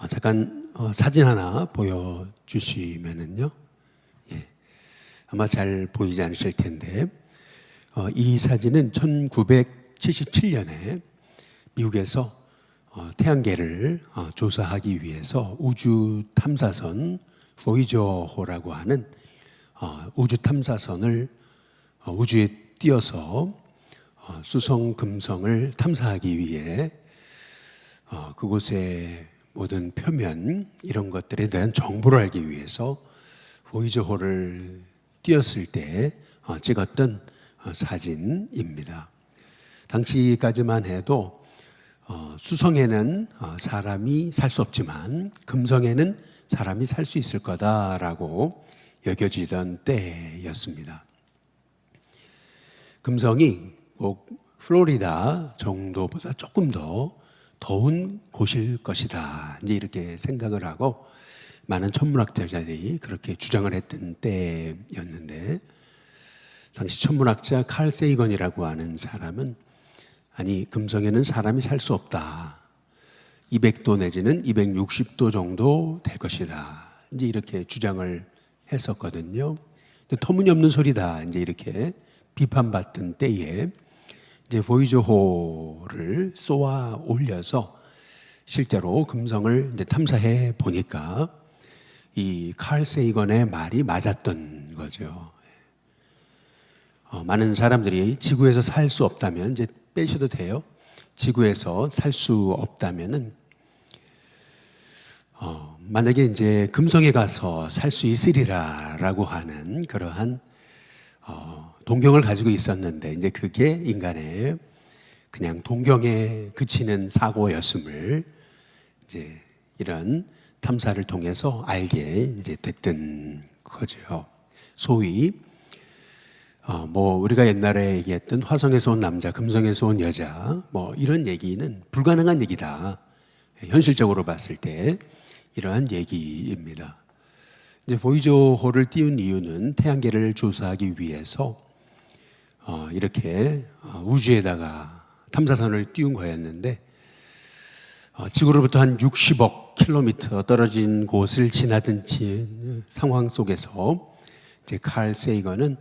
잠깐 사진 하나 보여주시면은요. 예, 아마 잘 보이지 않으실 텐데 이 사진은 1977년에 미국에서 태양계를 조사하기 위해서 우주 탐사선 보이저호라고 하는 우주 탐사선을 우주에 띄어서 수성, 금성을 탐사하기 위해 그곳의 모든 표면 이런 것들에 대한 정보를 알기 위해서 보이저호를 띄었을 때 찍었던 사진입니다. 당시까지만 해도 수성에는 사람이 살 수 없지만 금성에는 사람이 살 수 있을 거다라고 여겨지던 때였습니다. 금성이 꼭 플로리다 정도보다 조금 더 더운 곳일 것이다, 이제 이렇게 생각을 하고 많은 천문학자들이 그렇게 주장을 했던 때였는데, 당시 천문학자 칼 세이건이라고 하는 사람은 아니, 금성에는 사람이 살 수 없다, 200도 내지는 260도 정도 될 것이다, 이제 이렇게 주장을 했었거든요. 근데 터무니없는 소리다, 이제 이렇게 비판받던 때에 이제 보이저호를 쏘아 올려서 실제로 금성을 이제 탐사해 보니까 이 칼 세이건의 말이 맞았던 거죠. 많은 사람들이 지구에서 살 수 없다면, 이제 빼셔도 돼요. 지구에서 살 수 없다면은 만약에 이제 금성에 가서 살 수 있으리라라고 하는 그러한 동경을 가지고 있었는데, 이제 그게 인간의 그냥 동경에 그치는 사고였음을 이제 이런 탐사를 통해서 알게 이제 됐던 거죠. 소위 우리가 옛날에 얘기했던 화성에서 온 남자, 금성에서 온 여자, 이런 얘기는 불가능한 얘기다. 현실적으로 봤을 때 이러한 얘기입니다. 이제 보이저호를 띄운 이유는 태양계를 조사하기 위해서 이렇게 우주에다가 탐사선을 띄운 거였는데, 지구로부터 한 60억 킬로미터 떨어진 곳을 지나던 상황 속에서 이제 칼 세이건은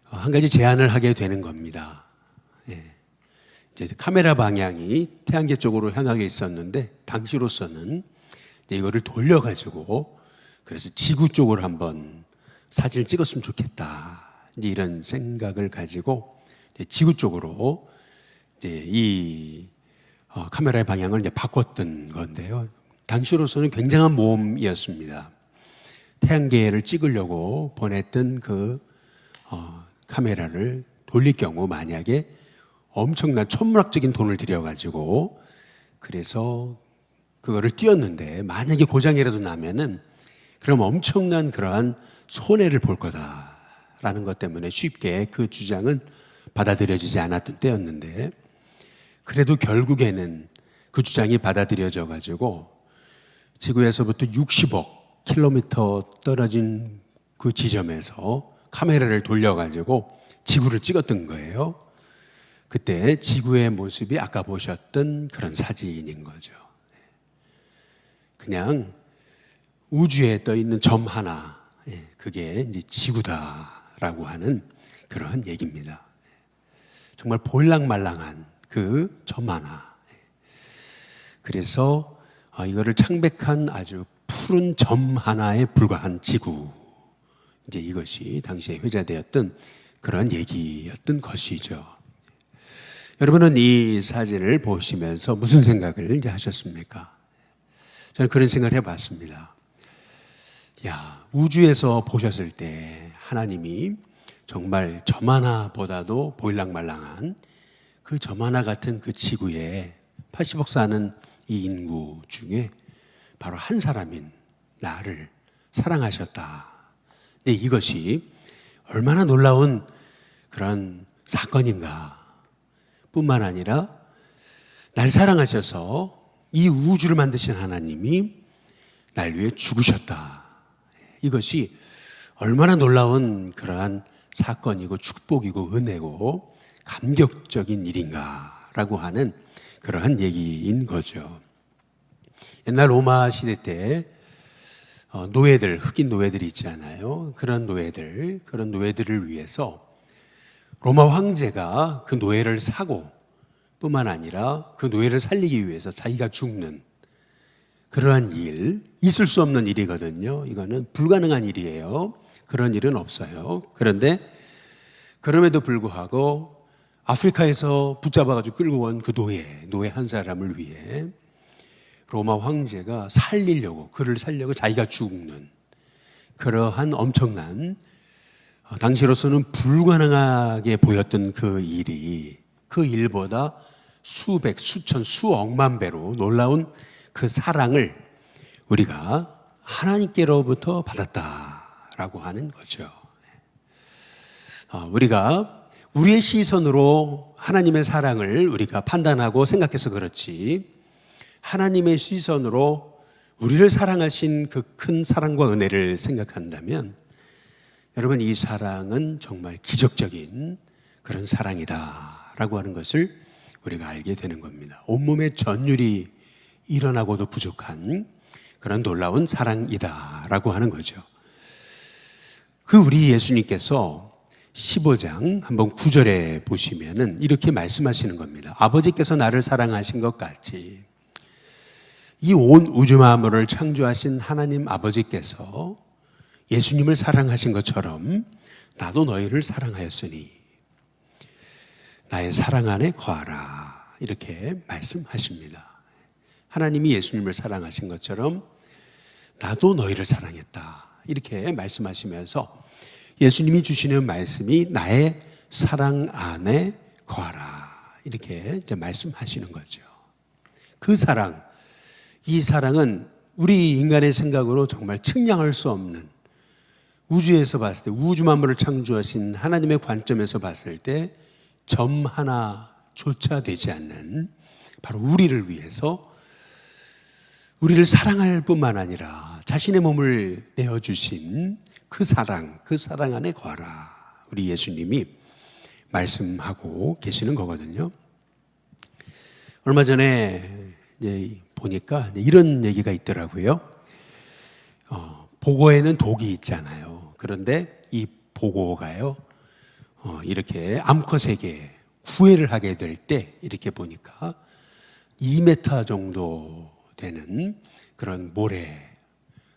한 가지 제안을 하게 되는 겁니다. 이제 카메라 방향이 태양계 쪽으로 향하게 있었는데, 당시로서는 이제 이거를 돌려가지고 그래서 지구 쪽으로 한번 사진을 찍었으면 좋겠다, 이제 이런 생각을 가지고 이제 지구 쪽으로 이제 이 카메라의 방향을 이제 바꿨던 건데요. 당시로서는 굉장한 모험이었습니다. 태양계를 찍으려고 보냈던 그 카메라를 돌릴 경우 만약에 엄청난 천문학적인 돈을 들여가지고 그래서 그거를 띄웠는데 만약에 고장이라도 나면은 그럼 엄청난 그러한 손해를 볼 거다라는 것 때문에 쉽게 그 주장은 받아들여지지 않았던 때였는데, 그래도 결국에는 그 주장이 받아들여져 가지고 지구에서부터 60억 킬로미터 떨어진 그 지점에서 카메라를 돌려가지고 지구를 찍었던 거예요. 그때 지구의 모습이 아까 보셨던 그런 사진인 거죠. 그냥 우주에 떠 있는 점 하나, 그게 이제 지구다라고 하는 그러한 얘기입니다. 정말 볼랑말랑한 그 점 하나. 그래서 이거를 창백한 아주 푸른 점 하나에 불과한 지구, 이제 이것이 당시에 회자되었던 그런 얘기였던 것이죠. 여러분은 이 사진을 보시면서 무슨 생각을 이제 하셨습니까? 저는 그런 생각을 해봤습니다. 우주에서 보셨을 때 하나님이 정말 점 하나보다도 보일랑말랑한 그 점 하나 같은 그 지구에 80억 사는 이 인구 중에 바로 한 사람인 나를 사랑하셨다. 근데 이것이 얼마나 놀라운 그런 사건인가 뿐만 아니라, 날 사랑하셔서 이 우주를 만드신 하나님이 날 위해 죽으셨다. 이것이 얼마나 놀라운 그러한 사건이고 축복이고 은혜고 감격적인 일인가라고 하는 그러한 얘기인 거죠. 옛날 로마 시대 때 노예들, 흑인 노예들이 있잖아요. 그런 노예들을 위해서 로마 황제가 그 노예를 사고 뿐만 아니라 그 노예를 살리기 위해서 자기가 죽는 그러한 일, 있을 수 없는 일이거든요. 이거는 불가능한 일이에요. 그런 일은 없어요. 그런데 그럼에도 불구하고 아프리카에서 붙잡아가지고 끌고 온 그 노예 한 사람을 위해 로마 황제가 그를 살려고 자기가 죽는 그러한 엄청난 당시로서는 불가능하게 보였던 그 일이 그 일보다 수백, 수천, 수억만 배로 놀라운 그 사랑을 우리가 하나님께로부터 받았다라고 하는 거죠. 우리가 우리의 시선으로 하나님의 사랑을 우리가 판단하고 생각해서 그렇지 하나님의 시선으로 우리를 사랑하신 그 큰 사랑과 은혜를 생각한다면 여러분 이 사랑은 정말 기적적인 그런 사랑이다라고 하는 것을 우리가 알게 되는 겁니다. 온몸의 전율이 일어나고도 부족한 그런 놀라운 사랑이다라고 하는 거죠. 그 우리 예수님께서 15장 한번 9절에 보시면은 이렇게 말씀하시는 겁니다. 아버지께서 나를 사랑하신 것 같이 이 온 우주 만물을 창조하신 하나님 아버지께서 예수님을 사랑하신 것처럼 나도 너희를 사랑하였으니 나의 사랑 안에 거하라 이렇게 말씀하십니다. 하나님이 예수님을 사랑하신 것처럼 나도 너희를 사랑했다 이렇게 말씀하시면서 예수님이 주시는 말씀이 나의 사랑 안에 거하라 이렇게 이제 말씀하시는 거죠. 그 사랑, 이 사랑은 우리 인간의 생각으로 정말 측량할 수 없는 우주에서 봤을 때 우주 만물을 창조하신 하나님의 관점에서 봤을 때 점 하나조차 되지 않는 바로 우리를 위해서 우리를 사랑할 뿐만 아니라 자신의 몸을 내어주신 그 사랑 안에 거하라 우리 예수님이 말씀하고 계시는 거거든요. 얼마 전에 보니까 이런 얘기가 있더라고요. 보고에는 독이 있잖아요. 그런데 이 보고가요, 이렇게 암컷에게 구애를 하게 될 때 이렇게 보니까 2m 정도 되는 그런 모래,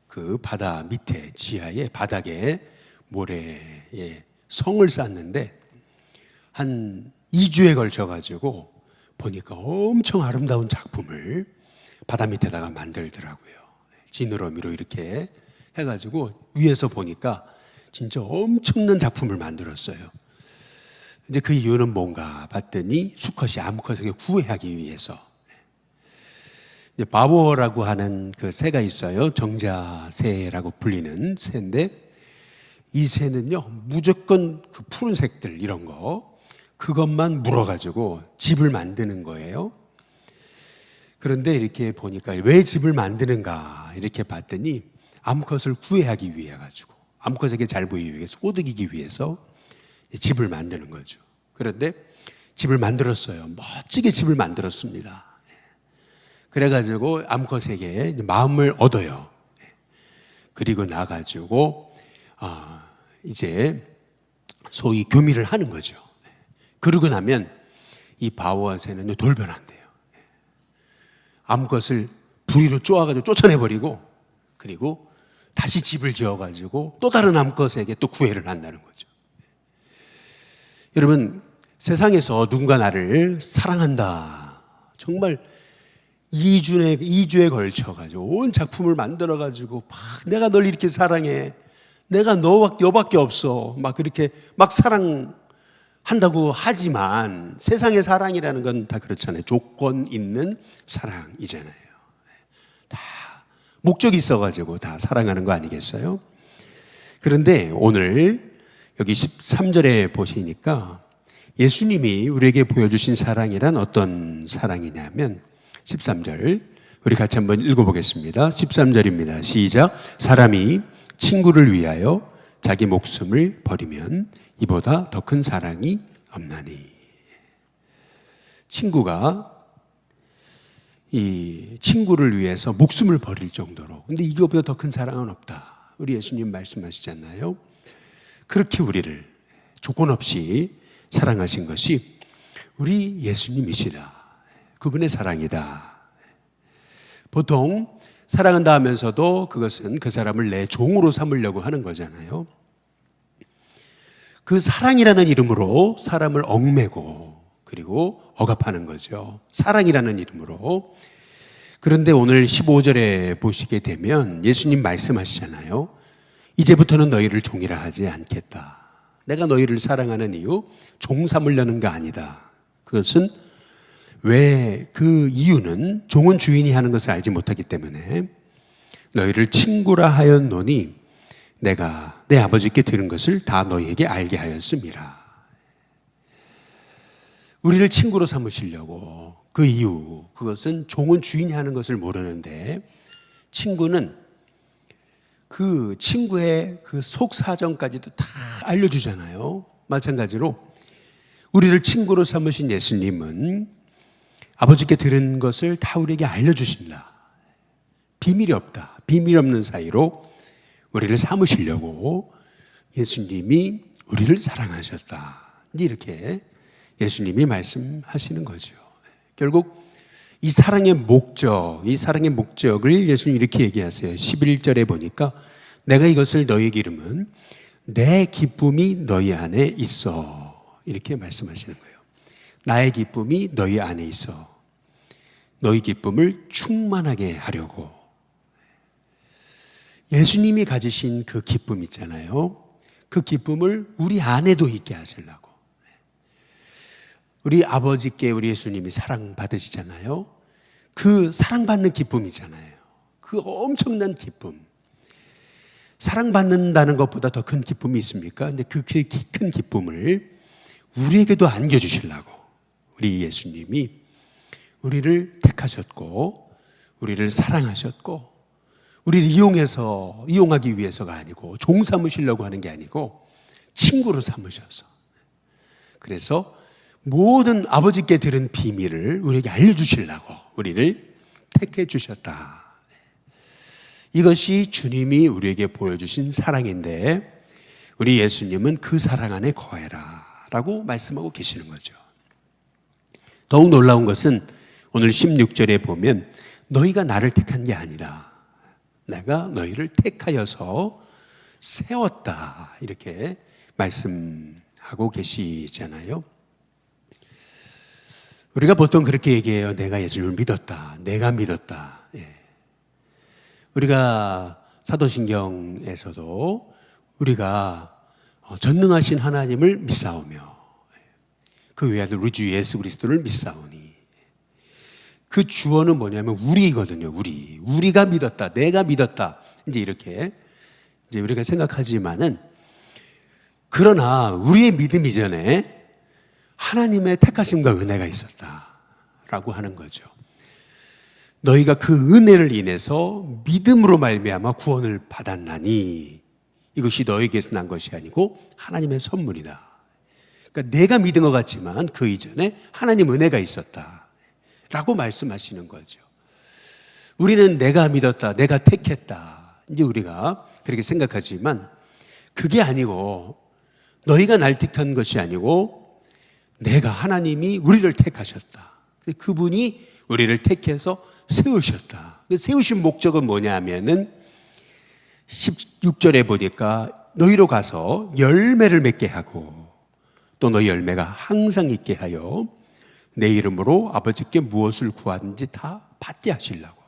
그 바다 밑에 지하에 바닥에 모래에 성을 쌓는데 한 2주에 걸쳐 가지고 보니까 엄청 아름다운 작품을 바다 밑에다가 만들더라고요. 지느러미로 이렇게 해가지고 위에서 보니까 진짜 엄청난 작품을 만들었어요. 근데 그 이유는 뭔가 봤더니 수컷이 암컷에게 구애하기 위해서. 바보라고 하는 그 새가 있어요. 정자새라고 불리는 새인데 이 새는요 무조건 그 푸른색들 이런 거 그것만 물어가지고 집을 만드는 거예요. 그런데 이렇게 보니까 왜 집을 만드는가 이렇게 봤더니 암컷을 구애하기 위해 가지고 암컷에게 잘 보이기 위해서 꼬드기기 위해서 집을 만드는 거죠. 그런데 집을 만들었어요. 멋지게 집을 만들었습니다. 그래가지고 암컷에게 마음을 얻어요. 그리고 나가지고 이제 소위 교미를 하는 거죠. 그러고 나면 이 바오새는 돌변한대요. 암컷을 부리로 쪼아가지고 쫓아내버리고 그리고 다시 집을 지어가지고 또 다른 암컷에게 또 구애를 한다는 거죠. 여러분 세상에서 누군가 나를 사랑한다. 정말 2주에 걸쳐가지고 온 작품을 만들어가지고 막 내가 널 이렇게 사랑해. 내가 너밖에 없어. 막 그렇게 막 사랑한다고 하지만 세상의 사랑이라는 건 다 그렇잖아요. 조건 있는 사랑이잖아요. 다 목적이 있어가지고 다 사랑하는 거 아니겠어요? 그런데 오늘 여기 13절에 보시니까 예수님이 우리에게 보여주신 사랑이란 어떤 사랑이냐면 13절 우리 같이 한번 읽어보겠습니다. 13절입니다. 시작. 사람이 친구를 위하여 자기 목숨을 버리면 이보다 더 큰 사랑이 없나니. 친구가 이 친구를 위해서 목숨을 버릴 정도로. 근데 이거보다 더 큰 사랑은 없다. 우리 예수님 말씀하시잖아요. 그렇게 우리를 조건 없이 사랑하신 것이 우리 예수님이시다. 그분의 사랑이다. 보통 사랑한다 하면서도 그것은 그 사람을 내 종으로 삼으려고 하는 거잖아요. 그 사랑이라는 이름으로 사람을 얽매고 그리고 억압하는 거죠. 사랑이라는 이름으로. 그런데 오늘 15절에 보시게 되면 예수님 말씀하시잖아요. 이제부터는 너희를 종이라 하지 않겠다. 내가 너희를 사랑하는 이유 종 삼으려는 거 아니다. 그것은 왜 그 이유는 종은 주인이 하는 것을 알지 못하기 때문에 너희를 친구라 하였노니 내가 내 아버지께 들은 것을 다 너희에게 알게 하였음이라. 우리를 친구로 삼으시려고 그 이유, 그것은 종은 주인이 하는 것을 모르는데 친구는 그 친구의 그 속 사정까지도 다 알려주잖아요. 마찬가지로 우리를 친구로 삼으신 예수님은 아버지께 들은 것을 다 우리에게 알려주신다. 비밀이 없다. 비밀 없는 사이로 우리를 삼으시려고 예수님이 우리를 사랑하셨다. 이렇게 예수님이 말씀하시는 거죠. 결국 이 사랑의 목적을 예수님이 이렇게 얘기하세요. 11절에 보니까 내가 이것을 너희에게 이름은 내 기쁨이 너희 안에 있어. 이렇게 말씀하시는 거예요. 나의 기쁨이 너희 안에 있어. 너희 기쁨을 충만하게 하려고. 예수님이 가지신 그 기쁨 있잖아요. 그 기쁨을 우리 안에도 있게 하시려고. 우리 아버지께 우리 예수님이 사랑받으시잖아요. 그 사랑받는 기쁨이잖아요. 그 엄청난 기쁨. 사랑받는다는 것보다 더 큰 기쁨이 있습니까? 근데 그 큰 기쁨을 우리에게도 안겨주시려고 우리 예수님이 우리를 택하셨고 우리를 사랑하셨고 우리를 이용하기 위해서가 아니고 종 삼으시려고 하는 게 아니고 친구로 삼으셔서 그래서 모든 아버지께 들은 비밀을 우리에게 알려주시려고 우리를 택해 주셨다. 이것이 주님이 우리에게 보여주신 사랑인데 우리 예수님은 그 사랑 안에 거해라 라고 말씀하고 계시는 거죠. 더욱 놀라운 것은 오늘 16절에 보면 너희가 나를 택한 게 아니라 내가 너희를 택하여서 세웠다 이렇게 말씀하고 계시잖아요. 우리가 보통 그렇게 얘기해요. 내가 예수님을 믿었다. 내가 믿었다. 예. 우리가 사도신경에서도 우리가 전능하신 하나님을 믿사오며 그 외아들 우리 주 예수 그리스도를 믿사오니 그 주어는 뭐냐면 우리거든요. 우리가 믿었다. 내가 믿었다. 이제 이렇게 이제 우리가 생각하지만은 그러나 우리의 믿음 이전에 하나님의 택하심과 은혜가 있었다라고 하는 거죠. 너희가 그 은혜를 인해서 믿음으로 말미암아 구원을 받았나니 이것이 너희에게서 난 것이 아니고 하나님의 선물이다. 그러니까 내가 믿은 것 같지만 그 이전에 하나님 은혜가 있었다라고 말씀하시는 거죠. 우리는 내가 믿었다, 내가 택했다. 이제 우리가 그렇게 생각하지만 그게 아니고 너희가 날 택한 것이 아니고 내가 하나님이 우리를 택하셨다. 그분이 우리를 택해서 세우셨다. 세우신 목적은 뭐냐 하면은 16절에 보니까 너희로 가서 열매를 맺게 하고 또 너희 열매가 항상 있게 하여 내 이름으로 아버지께 무엇을 구하든지 다 받게 하시려고.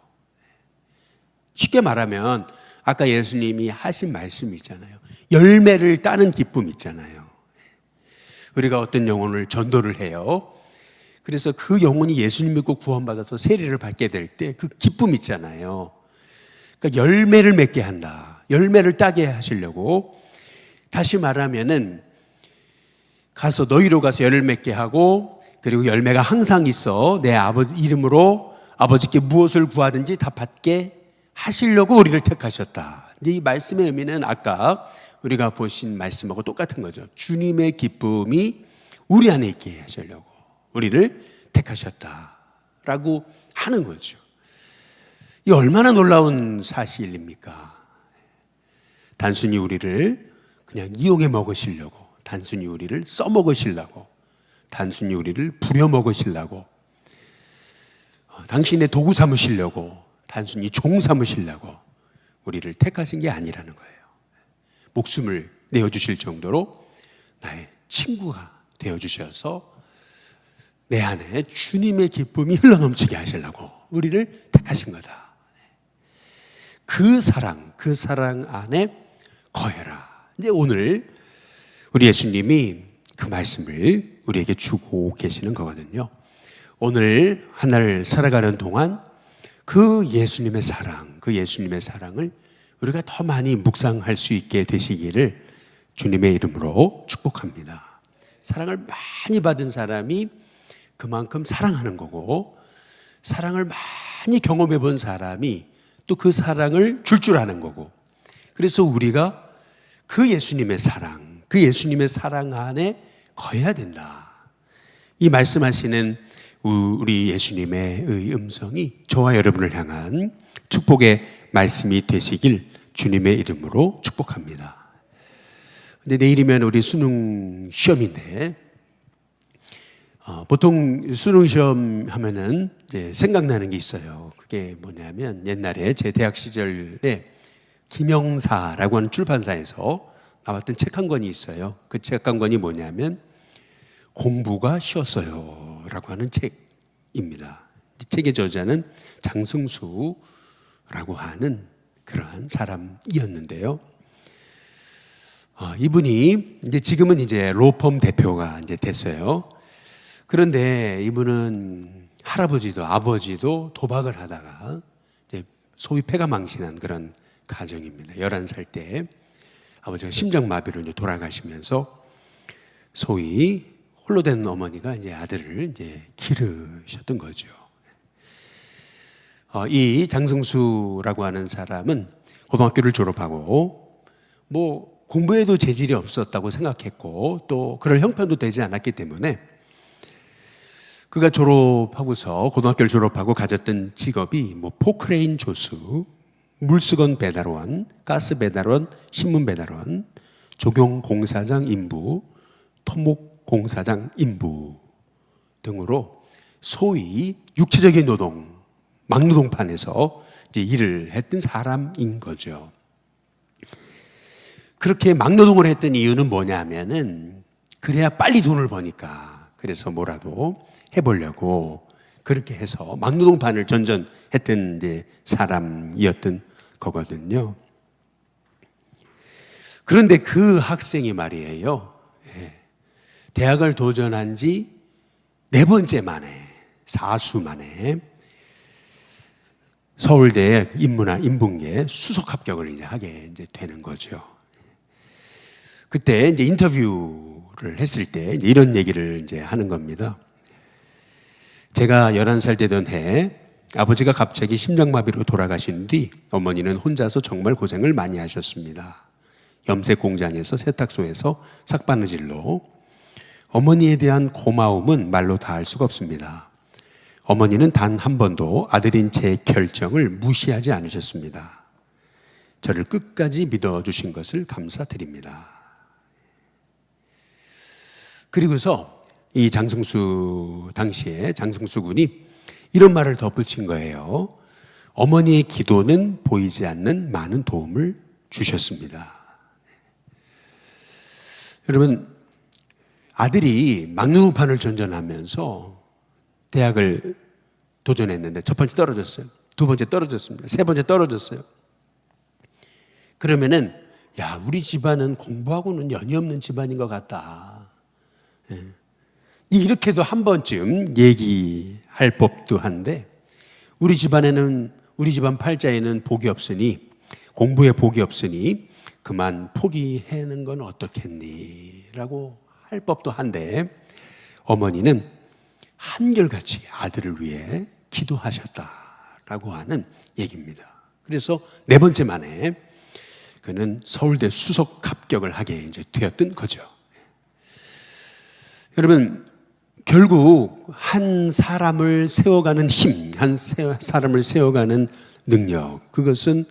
쉽게 말하면 아까 예수님이 하신 말씀이 있잖아요. 열매를 따는 기쁨 있잖아요. 우리가 어떤 영혼을 전도를 해요. 그래서 그 영혼이 예수님 믿고 구원받아서 세례를 받게 될 때 그 기쁨 있잖아요. 그러니까 열매를 맺게 한다. 열매를 따게 하시려고. 다시 말하면은 가서 너희로 가서 열을 맺게 하고 그리고 열매가 항상 있어 내 아버지 이름으로 아버지께 무엇을 구하든지 다 받게 하시려고 우리를 택하셨다. 이 말씀의 의미는 아까 우리가 보신 말씀하고 똑같은 거죠. 주님의 기쁨이 우리 안에 있게 하시려고 우리를 택하셨다라고 하는 거죠. 이 얼마나 놀라운 사실입니까? 단순히 우리를 그냥 이용해 먹으시려고, 단순히 우리를 써먹으시려고, 단순히 우리를 부려먹으시려고, 당신의 도구 삼으시려고, 단순히 종 삼으시려고 우리를 택하신 게 아니라는 거예요. 목숨을 내어주실 정도로 나의 친구가 되어주셔서 내 안에 주님의 기쁨이 흘러넘치게 하시려고 우리를 택하신 거다. 그 사랑 안에 거해라. 이제 오늘 우리 예수님이 그 말씀을 우리에게 주고 계시는 거거든요. 오늘 하나를 살아가는 동안 그 예수님의 사랑을 우리가 더 많이 묵상할 수 있게 되시기를 주님의 이름으로 축복합니다. 사랑을 많이 받은 사람이 그만큼 사랑하는 거고, 사랑을 많이 경험해 본 사람이 또 그 사랑을 줄 아는 거고, 그래서 우리가 그 예수님의 사랑 안에 거해야 된다. 이 말씀하시는 우리 예수님의 음성이 저와 여러분을 향한 축복의 말씀이 되시길 주님의 이름으로 축복합니다. 근데 내일이면 우리 수능 시험인데, 보통 수능 시험 하면은 이제 생각나는 게 있어요. 그게 뭐냐면 옛날에 제 대학 시절에 김영사라고 하는 출판사에서 나왔던 책 한 권이 있어요. 그 책 한 권이 뭐냐면 공부가 쉬웠어요 라고 하는 책입니다. 이 책의 저자는 장승수라고 하는 그러한 사람이었는데요. 이분이 이제 지금은 이제 로펌 대표가 이제 됐어요. 그런데 이분은 할아버지도 아버지도 도박을 하다가 이제 소위 폐가 망신한 그런 가정입니다. 11살 때 아버지가 심장마비로 이제 돌아가시면서 소위 홀로 된 어머니가 이제 아들을 이제 기르셨던 거죠. 이 장승수라고 하는 사람은 고등학교를 졸업하고 뭐 공부에도 재질이 없었다고 생각했고 또 그럴 형편도 되지 않았기 때문에 그가 졸업하고서 고등학교를 졸업하고 가졌던 직업이 뭐 포크레인 조수, 물수건 배달원, 가스 배달원, 신문 배달원, 조경 공사장 인부, 토목 공사장 인부 등으로 소위 육체적인 노동, 막노동판에서 이제 일을 했던 사람인 거죠. 그렇게 막노동을 했던 이유는 뭐냐면은 그래야 빨리 돈을 버니까, 그래서 뭐라도 해보려고 그렇게 해서 막노동판을 전전했던 이제 사람이었던 거거든요. 그런데 그 학생이 말이에요, 대학을 도전한 지 4번째 만에, 사수 만에 서울대 인문계 수석 합격을 이제 하게 이제 되는 거죠. 그때 이제 인터뷰를 했을 때 이런 얘기를 이제 하는 겁니다. 제가 11살 되던 해 아버지가 갑자기 심장마비로 돌아가신 뒤 어머니는 혼자서 정말 고생을 많이 하셨습니다. 염색 공장에서 세탁소에서 삭바느질로. 어머니에 대한 고마움은 말로 다 할 수가 없습니다. 어머니는 단 한 번도 아들인 제 결정을 무시하지 않으셨습니다. 저를 끝까지 믿어주신 것을 감사드립니다. 그리고서 이 당시에 장승수 군이 이런 말을 덧붙인 거예요. 어머니의 기도는 보이지 않는 많은 도움을 주셨습니다. 여러분, 아들이 막노동판을 전전하면서 대학을 도전했는데 첫 번째 떨어졌어요. 두 번째 떨어졌습니다. 세 번째 떨어졌어요. 그러면은 야, 우리 집안은 공부하고는 연이 없는 집안인 것 같다. 이렇게도 한 번쯤 얘기할 법도 한데, 우리 집안 팔자에는 복이 없으니, 공부에 복이 없으니 그만 포기하는 건 어떻겠니? 라고 할 법도 한데, 어머니는 한결같이 아들을 위해 기도하셨다라고 하는 얘기입니다. 그래서 4번째 만에 그는 서울대 수석 합격을 하게 이제 되었던 거죠. 여러분, 결국 한 사람을 세워가는 힘, 한 사람을 세워가는 능력, 그것은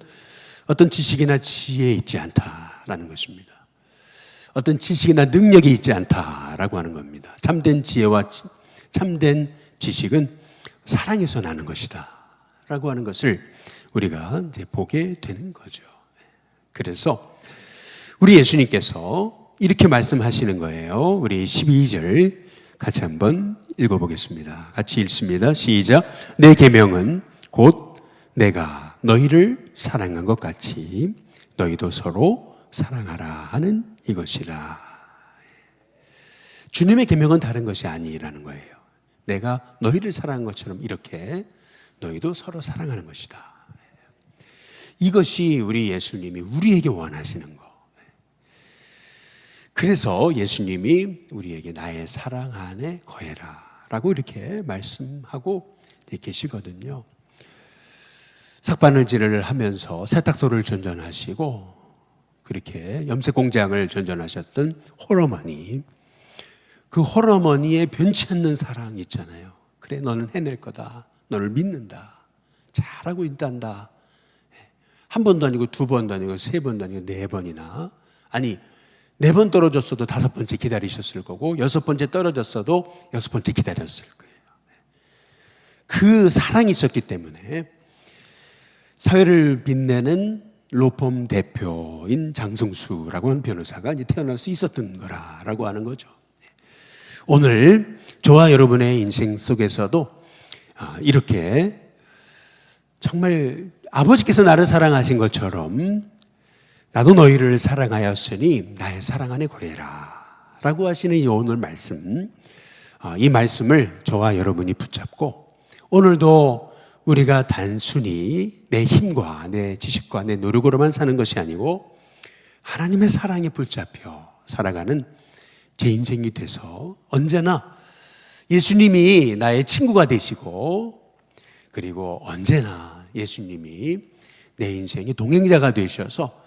어떤 지식이나 지혜에 있지 않다라는 것입니다. 어떤 지식이나 능력이 있지 않다라고 하는 겁니다. 참된 지혜와 참된 지식은 사랑에서 나는 것이다 라고 하는 것을 우리가 이제 보게 되는 거죠. 그래서 우리 예수님께서 이렇게 말씀하시는 거예요. 우리 12절 같이 한번 읽어보겠습니다. 같이 읽습니다. 시작. 내 계명은 곧 내가 너희를 사랑한 것 같이 너희도 서로 사랑하라 하는 이것이라. 주님의 계명은 다른 것이 아니라는 거예요. 내가 너희를 사랑한 것처럼 이렇게 너희도 서로 사랑하는 것이다. 이것이 우리 예수님이 우리에게 원하시는 거. 그래서 예수님이 우리에게 나의 사랑 안에 거해라 라고 이렇게 말씀하고 계시거든요. 삭바느질을 하면서 세탁소를 전전하시고 그렇게 염색 공장을 전전하셨던 홀어머니, 그 홀어머니의 변치 않는 사랑 있잖아요. 그래, 너는 해낼 거다. 너를 믿는다. 잘하고 있단다. 한 번도 아니고 두 번도 아니고 세 번도 아니고 네 번이나, 아니 4번 떨어졌어도 5번째 기다리셨을 거고 6번째 떨어졌어도 6번째 기다렸을 거예요. 그 사랑이 있었기 때문에 사회를 빛내는 로펌 대표인 장성수라고 하는 변호사가 이제 태어날 수 있었던 거라고 하는 거죠. 오늘 저와 여러분의 인생 속에서도 이렇게 정말 아버지께서 나를 사랑하신 것처럼 나도 너희를 사랑하였으니 나의 사랑 안에 거해라 라고 하시는 이 오늘 말씀, 이 말씀을 저와 여러분이 붙잡고 오늘도 우리가 단순히 내 힘과 내 지식과 내 노력으로만 사는 것이 아니고 하나님의 사랑에 붙잡혀 살아가는 제 인생이 돼서 언제나 예수님이 나의 친구가 되시고 그리고 언제나 예수님이 내 인생의 동행자가 되셔서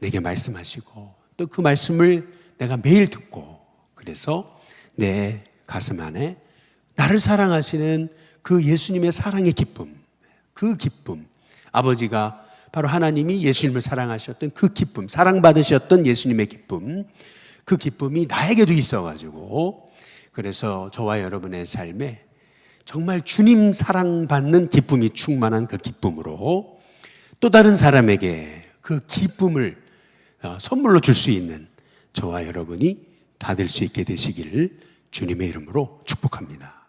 내게 말씀하시고 또 그 말씀을 내가 매일 듣고 그래서 내 가슴 안에 나를 사랑하시는 그 예수님의 사랑의 기쁨, 그 기쁨, 아버지가 바로 하나님이 예수님을 사랑하셨던 그 기쁨, 사랑받으셨던 예수님의 기쁨, 그 기쁨이 나에게도 있어가지고 그래서 저와 여러분의 삶에 정말 주님 사랑받는 기쁨이 충만한 그 기쁨으로 또 다른 사람에게 그 기쁨을 선물로 줄 수 있는 저와 여러분이 다 될 수 있게 되시기를 주님의 이름으로 축복합니다.